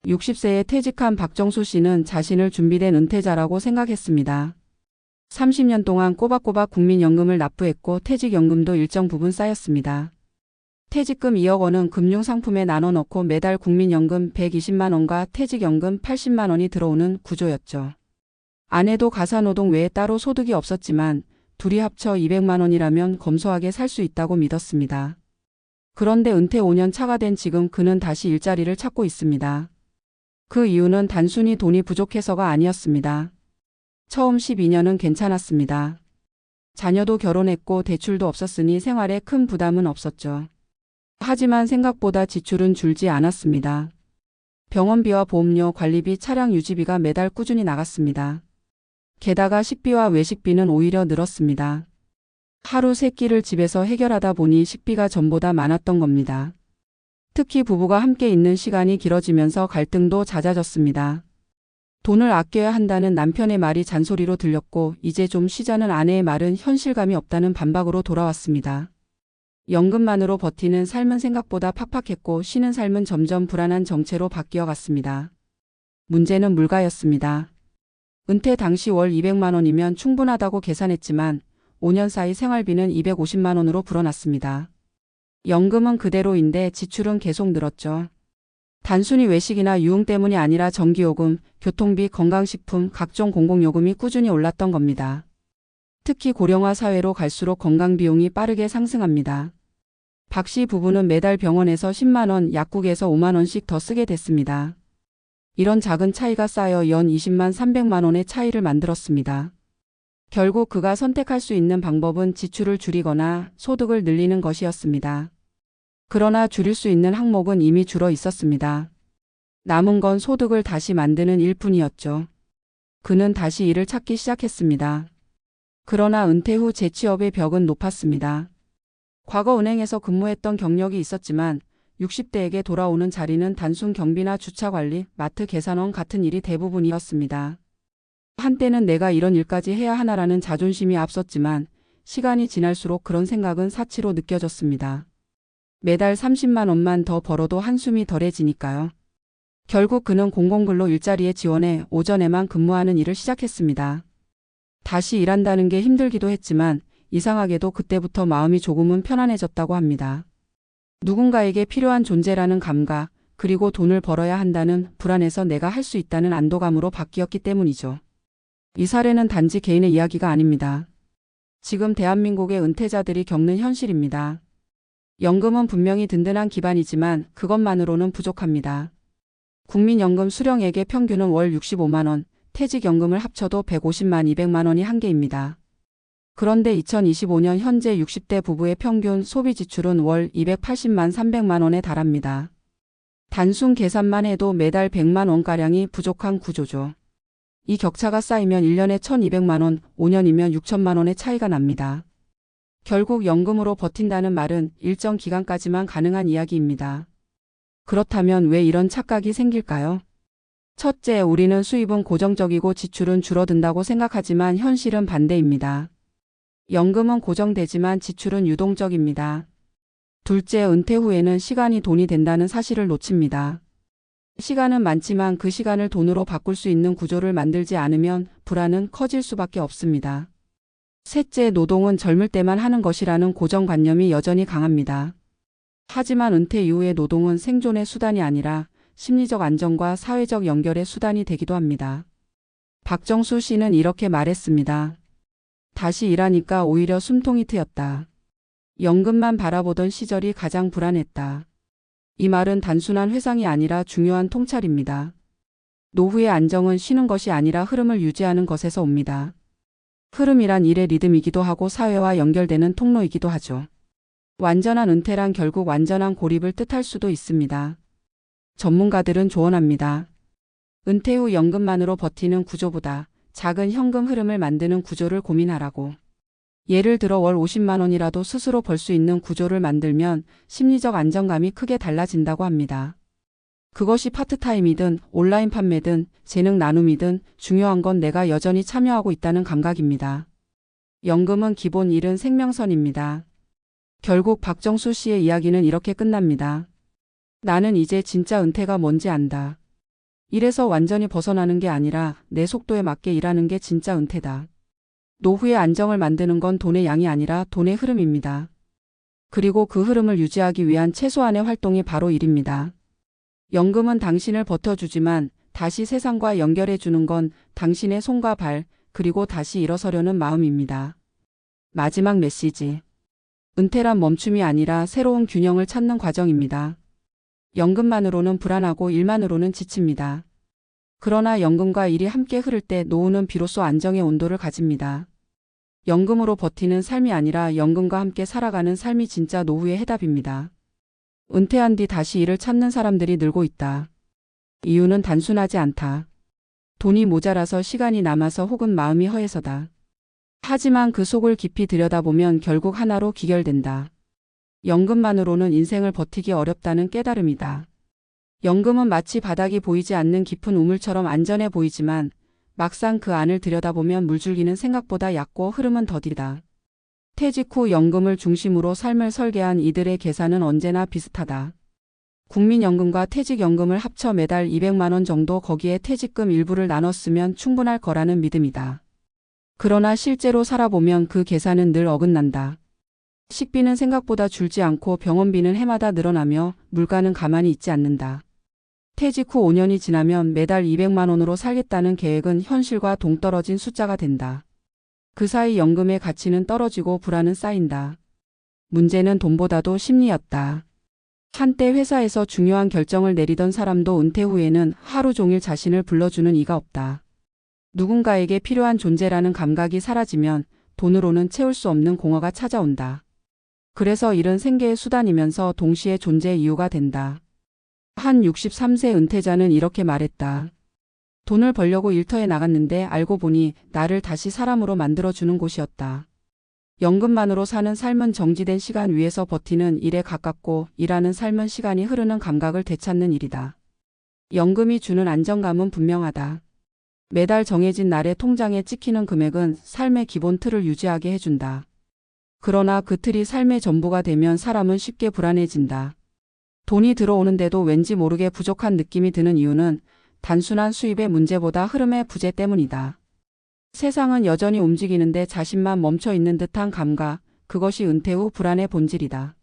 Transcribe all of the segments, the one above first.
60세에 퇴직한 박정수 씨는 자신을 준비된 은퇴자라고 생각했습니다. 30년 동안 꼬박꼬박 국민연금을 납부했고 퇴직연금도 일정 부분 쌓였습니다. 퇴직금 2억 원은 금융상품에 나눠 넣고 매달 국민연금 120만 원과 퇴직연금 80만 원이 들어오는 구조였죠. 아내도 가사노동 외에 따로 소득이 없었지만 둘이 합쳐 200만 원이라면 검소하게 살 수 있다고 믿었습니다. 그런데 은퇴 5년 차가 된 지금 그는 다시 일자리를 찾고 있습니다. 그 이유는 단순히 돈이 부족해서가 아니었습니다. 처음 12년은 괜찮았습니다. 자녀도 결혼했고 대출도 없었으니 생활에 큰 부담은 없었죠. 하지만 생각보다 지출은 줄지 않았습니다. 병원비와 보험료, 관리비, 차량 유지비가 매달 꾸준히 나갔습니다. 게다가 식비와 외식비는 오히려 늘었습니다. 하루 3끼를 집에서 해결하다 보니 식비가 전보다 많았던 겁니다. 특히 부부가 함께 있는 시간이 길어지면서 갈등도 잦아졌습니다. 돈을 아껴야 한다는 남편의 말이 잔소리로 들렸고 이제 좀 쉬자는 아내의 말은 현실감이 없다는 반박으로 돌아왔습니다. 연금만으로 버티는 삶은 생각보다 팍팍했고 쉬는 삶은 점점 불안한 정체로 바뀌어 갔습니다. 문제는 물가였습니다. 은퇴 당시 월 200만 원이면 충분하다고 계산했지만 5년 사이 생활비는 250만 원으로 불어났습니다. 연금은 그대로인데 지출은 계속 늘었죠. 단순히 외식이나 유흥 때문이 아니라 전기요금, 교통비, 건강식품, 각종 공공요금이 꾸준히 올랐던 겁니다. 특히 고령화 사회로 갈수록 건강비용이 빠르게 상승합니다. 박 씨 부부는 매달 병원에서 10만 원, 약국에서 5만 원씩 더 쓰게 됐습니다. 이런 작은 차이가 쌓여 연 20만 300만 원의 차이를 만들었습니다. 결국 그가 선택할 수 있는 방법은 지출을 줄이거나 소득을 늘리는 것이었습니다. 그러나 줄일 수 있는 항목은 이미 줄어 있었습니다. 남은 건 소득을 다시 만드는 일뿐이었죠. 그는 다시 일을 찾기 시작했습니다. 그러나 은퇴 후 재취업의 벽은 높았습니다. 과거 은행에서 근무했던 경력이 있었지만 60대에게 돌아오는 자리는 단순 경비나 주차관리, 마트 계산원 같은 일이 대부분이었습니다. 한때는 내가 이런 일까지 해야 하나라는 자존심이 앞섰지만 시간이 지날수록 그런 생각은 사치로 느껴졌습니다. 매달 30만 원만 더 벌어도 한숨이 덜해지니까요. 결국 그는 공공근로 일자리에 지원해 오전에만 근무하는 일을 시작했습니다. 다시 일한다는 게 힘들기도 했지만 이상하게도 그때부터 마음이 조금은 편안해졌다고 합니다. 누군가에게 필요한 존재라는 감각, 그리고 돈을 벌어야 한다는 불안에서 내가 할 수 있다는 안도감으로 바뀌었기 때문이죠. 이 사례는 단지 개인의 이야기가 아닙니다. 지금 대한민국의 은퇴자들이 겪는 현실입니다. 연금은 분명히 든든한 기반이지만 그것만으로는 부족합니다. 국민연금 수령액의 평균은 월 65만 원, 퇴직연금을 합쳐도 150만 200만 원이 한계입니다. 그런데 2025년 현재 60대 부부의 평균 소비 지출은 월 280만 300만 원에 달합니다. 단순 계산만 해도 매달 100만 원가량이 부족한 구조죠. 이 격차가 쌓이면 1년에 1,200만 원, 5년이면 6천만 원의 차이가 납니다. 결국 연금으로 버틴다는 말은 일정 기간까지만 가능한 이야기입니다. 그렇다면 왜 이런 착각이 생길까요? 첫째, 우리는 수입은 고정적이고 지출은 줄어든다고 생각하지만 현실은 반대입니다. 연금은 고정되지만 지출은 유동적입니다. 둘째, 은퇴 후에는 시간이 돈이 된다는 사실을 놓칩니다. 시간은 많지만 그 시간을 돈으로 바꿀 수 있는 구조를 만들지 않으면 불안은 커질 수밖에 없습니다. 셋째, 노동은 젊을 때만 하는 것이라는 고정관념이 여전히 강합니다. 하지만 은퇴 이후의 노동은 생존의 수단이 아니라 심리적 안정과 사회적 연결의 수단이 되기도 합니다. 박정수 씨는 이렇게 말했습니다. 다시 일하니까 오히려 숨통이 트였다. 연금만 바라보던 시절이 가장 불안했다. 이 말은 단순한 회상이 아니라 중요한 통찰입니다. 노후의 안정은 쉬는 것이 아니라 흐름을 유지하는 것에서 옵니다. 흐름이란 일의 리듬이기도 하고 사회와 연결되는 통로이기도 하죠. 완전한 은퇴란 결국 완전한 고립을 뜻할 수도 있습니다. 전문가들은 조언합니다. 은퇴 후 연금만으로 버티는 구조보다 작은 현금 흐름을 만드는 구조를 고민하라고. 예를 들어 월 50만 원이라도 스스로 벌 수 있는 구조를 만들면 심리적 안정감이 크게 달라진다고 합니다. 그것이 파트타임이든 온라인 판매든 재능 나눔이든 중요한 건 내가 여전히 참여하고 있다는 감각입니다. 연금은 기본 일은 생명선입니다. 결국 박정수 씨의 이야기는 이렇게 끝납니다. 나는 이제 진짜 은퇴가 뭔지 안다. 일에서 완전히 벗어나는 게 아니라 내 속도에 맞게 일하는 게 진짜 은퇴다. 노후의 안정을 만드는 건 돈의 양이 아니라 돈의 흐름입니다. 그리고 그 흐름을 유지하기 위한 최소한의 활동이 바로 일입니다. 연금은 당신을 버텨주지만 다시 세상과 연결해 주는 건 당신의 손과 발, 그리고 다시 일어서려는 마음입니다. 마지막 메시지. 은퇴란 멈춤이 아니라 새로운 균형을 찾는 과정입니다. 연금만으로는 불안하고 일만으로는 지칩니다. 그러나 연금과 일이 함께 흐를 때 노후는 비로소 안정의 온도를 가집니다. 연금으로 버티는 삶이 아니라 연금과 함께 살아가는 삶이 진짜 노후의 해답입니다. 은퇴한 뒤 다시 일을 찾는 사람들이 늘고 있다. 이유는 단순하지 않다. 돈이 모자라서 시간이 남아서 혹은 마음이 허해서다. 하지만 그 속을 깊이 들여다보면 결국 하나로 귀결된다. 연금만으로는 인생을 버티기 어렵다는 깨달음이다. 연금은 마치 바닥이 보이지 않는 깊은 우물처럼 안전해 보이지만 막상 그 안을 들여다보면 물줄기는 생각보다 얕고 흐름은 더디다. 퇴직 후 연금을 중심으로 삶을 설계한 이들의 계산은 언제나 비슷하다. 국민연금과 퇴직연금을 합쳐 매달 200만 원 정도, 거기에 퇴직금 일부를 나눴으면 충분할 거라는 믿음이다. 그러나 실제로 살아보면 그 계산은 늘 어긋난다. 식비는 생각보다 줄지 않고 병원비는 해마다 늘어나며 물가는 가만히 있지 않는다. 퇴직 후 5년이 지나면 매달 200만 원으로 살겠다는 계획은 현실과 동떨어진 숫자가 된다. 그 사이 연금의 가치는 떨어지고 불안은 쌓인다. 문제는 돈보다도 심리였다. 한때 회사에서 중요한 결정을 내리던 사람도 은퇴 후에는 하루 종일 자신을 불러주는 이가 없다. 누군가에게 필요한 존재라는 감각이 사라지면 돈으로는 채울 수 없는 공허가 찾아온다. 그래서 일은 생계의 수단이면서 동시에 존재의 이유가 된다. 한 63세 은퇴자는 이렇게 말했다. 돈을 벌려고 일터에 나갔는데 알고 보니 나를 다시 사람으로 만들어주는 곳이었다. 연금만으로 사는 삶은 정지된 시간 위에서 버티는 일에 가깝고, 일하는 삶은 시간이 흐르는 감각을 되찾는 일이다. 연금이 주는 안정감은 분명하다. 매달 정해진 날에 통장에 찍히는 금액은 삶의 기본 틀을 유지하게 해준다. 그러나 그 틀이 삶의 전부가 되면 사람은 쉽게 불안해진다. 돈이 들어오는데도 왠지 모르게 부족한 느낌이 드는 이유는 단순한 수입의 문제보다 흐름의 부재 때문이다. 세상은 여전히 움직이는데 자신만 멈춰 있는 듯한 감각, 그것이 은퇴 후 불안의 본질이다.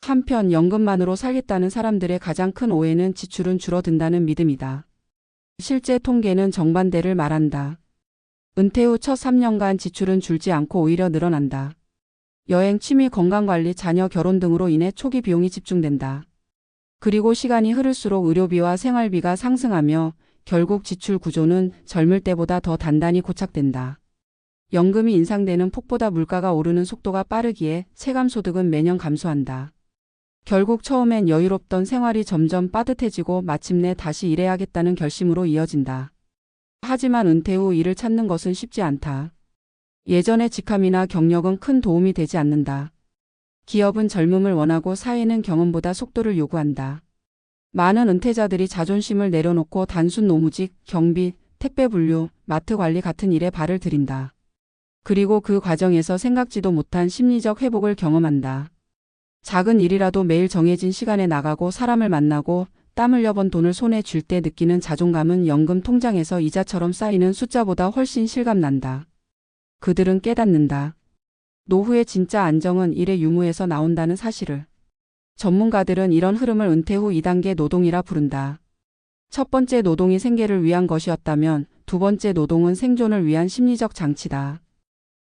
한편 연금만으로 살겠다는 사람들의 가장 큰 오해는 지출은 줄어든다는 믿음이다. 실제 통계는 정반대를 말한다. 은퇴 후 첫 3년간 지출은 줄지 않고 오히려 늘어난다. 여행, 취미, 건강관리, 자녀 결혼 등으로 인해 초기 비용이 집중된다. 그리고 시간이 흐를수록 의료비와 생활비가 상승하며 결국 지출 구조는 젊을 때보다 더 단단히 고착된다. 연금이 인상되는 폭보다 물가가 오르는 속도가 빠르기에 체감소득은 매년 감소한다. 결국 처음엔 여유롭던 생활이 점점 빠듯해지고 마침내 다시 일해야겠다는 결심으로 이어진다. 하지만 은퇴 후 일을 찾는 것은 쉽지 않다. 예전의 직함이나 경력은 큰 도움이 되지 않는다. 기업은 젊음을 원하고 사회는 경험보다 속도를 요구한다. 많은 은퇴자들이 자존심을 내려놓고 단순 노무직, 경비, 택배 분류, 마트 관리 같은 일에 발을 들인다. 그리고 그 과정에서 생각지도 못한 심리적 회복을 경험한다. 작은 일이라도 매일 정해진 시간에 나가고 사람을 만나고 땀 흘려 번 돈을 손에 쥘 때 느끼는 자존감은 연금 통장에서 이자처럼 쌓이는 숫자보다 훨씬 실감난다. 그들은 깨닫는다. 노후의 진짜 안정은 일의 유무에서 나온다는 사실을. 전문가들은 이런 흐름을 은퇴 후 2단계 노동이라 부른다. 첫 번째 노동이 생계를 위한 것이었다면 두 번째 노동은 생존을 위한 심리적 장치다.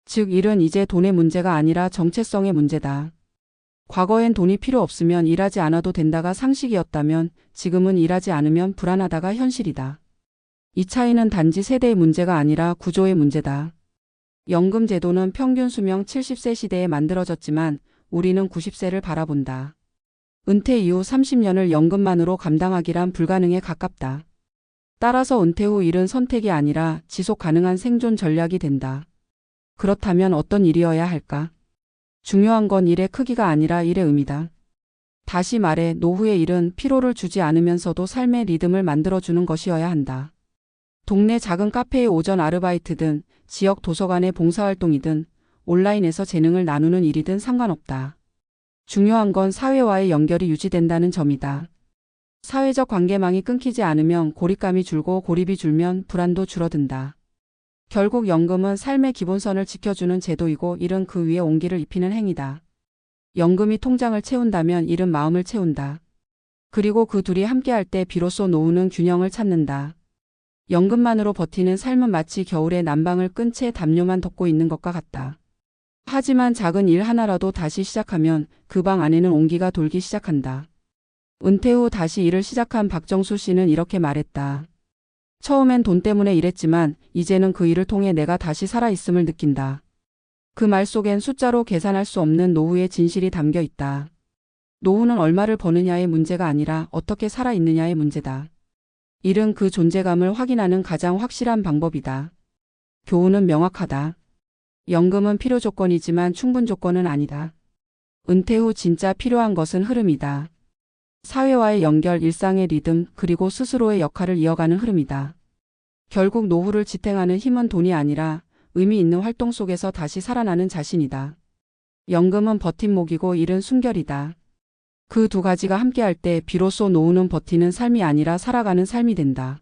즉 일은 이제 돈의 문제가 아니라 정체성의 문제다. 과거엔 돈이 필요 없으면 일하지 않아도 된다가 상식이었다면 지금은 일하지 않으면 불안하다가 현실이다. 이 차이는 단지 세대의 문제가 아니라 구조의 문제다. 연금 제도는 평균 수명 70세 시대에 만들어졌지만 우리는 90세를 바라본다. 은퇴 이후 30년을 연금만으로 감당하기란 불가능에 가깝다. 따라서 은퇴 후 일은 선택이 아니라 지속 가능한 생존 전략이 된다. 그렇다면 어떤 일이어야 할까? 중요한 건 일의 크기가 아니라 일의 의미다. 다시 말해 노후의 일은 피로를 주지 않으면서도 삶의 리듬을 만들어주는 것이어야 한다. 동네 작은 카페의 오전 아르바이트든 지역 도서관의 봉사활동이든 온라인에서 재능을 나누는 일이든 상관없다. 중요한 건 사회와의 연결이 유지된다는 점이다. 사회적 관계망이 끊기지 않으면 고립감이 줄고 고립이 줄면 불안도 줄어든다. 결국 연금은 삶의 기본선을 지켜주는 제도이고 일은 그 위에 온기를 입히는 행위다. 연금이 통장을 채운다면 일은 마음을 채운다. 그리고 그 둘이 함께할 때 비로소 노후는 균형을 찾는다. 연금만으로 버티는 삶은 마치 겨울에 난방을 끈 채 담요만 덮고 있는 것과 같다. 하지만 작은 일 하나라도 다시 시작하면 그 방 안에는 온기가 돌기 시작한다. 은퇴 후 다시 일을 시작한 박정수 씨는 이렇게 말했다. 처음엔 돈 때문에 일했지만 이제는 그 일을 통해 내가 다시 살아있음을 느낀다. 그 말 속엔 숫자로 계산할 수 없는 노후의 진실이 담겨 있다. 노후는 얼마를 버느냐의 문제가 아니라 어떻게 살아있느냐의 문제다. 일은 그 존재감을 확인하는 가장 확실한 방법이다. 교훈은 명확하다. 연금은 필요 조건이지만 충분 조건은 아니다. 은퇴 후 진짜 필요한 것은 흐름이다. 사회와의 연결, 일상의 리듬, 그리고 스스로의 역할을 이어가는 흐름이다. 결국 노후를 지탱하는 힘은 돈이 아니라 의미 있는 활동 속에서 다시 살아나는 자신이다. 연금은 버팀목이고 일은 숨결이다. 그 두 가지가 함께할 때 비로소 노후는 버티는 삶이 아니라 살아가는 삶이 된다.